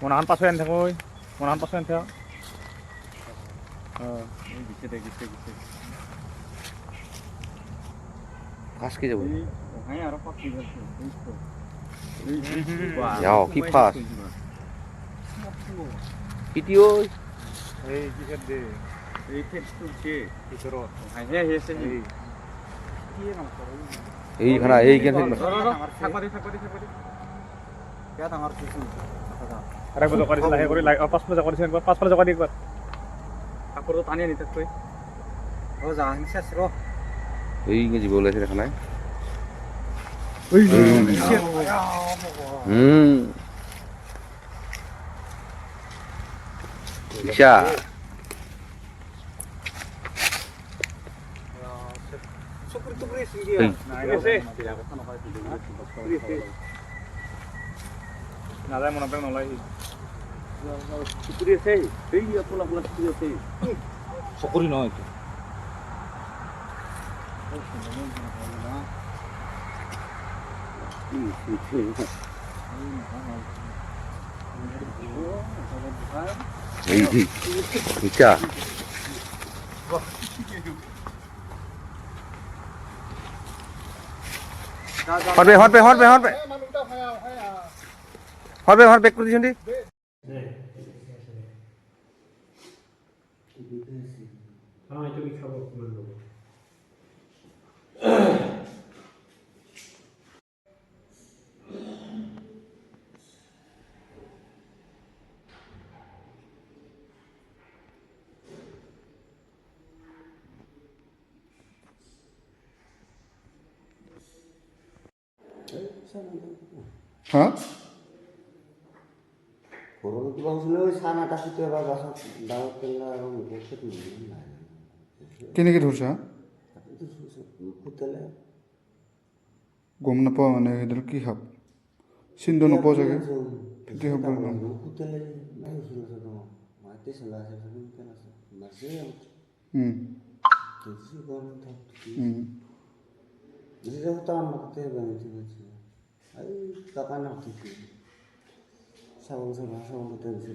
মনাখন পাছত আনি থাকো মনাখন পাছত আনি থাক ফাঁস কি যাবো যাও কি ফাঁস পিটি ওই এই কি খেত দে এই ফেট তুলছে ভিতৰত হাঁহে আহিছে এই এইখানা এই কেন আৰে বলো কৰিছিল লাহে কৰি পাঁচফালে জগা দিছে একবাৰ পাঁচফালে জগা দি একবাৰ কাপোৰটো টানি আনি তাতকৈ এই জীৱ ওলাইছে দেখা নাই ইচ্ছা নাযায় মনত পেলাই নলয় চুকুৰি আছে এই আপোনাৰ চুকুৰি আছে চকৰি নহয় এইটো এই ইচ্ছা হট বেক কৰি দিছোন দি হা ঘৰৰ কিবা হৈছিলে চাহ নাটাচিটো এবাৰ বাছত ডাঙৰ পেলা আৰু মুখত নাই কেনেকৈ ধৰছা হোটেলে গম নাপাওঁ মানে এইডাল কি সাপ চিন্তা নোপোৱা চাগে ফেটি সাপ হোটেলে নাই ওচৰত মাতি চলা আছে মাছে তাৰ মাতে বানিছে এই টকা নাতিছে চাউল চাউল চাউল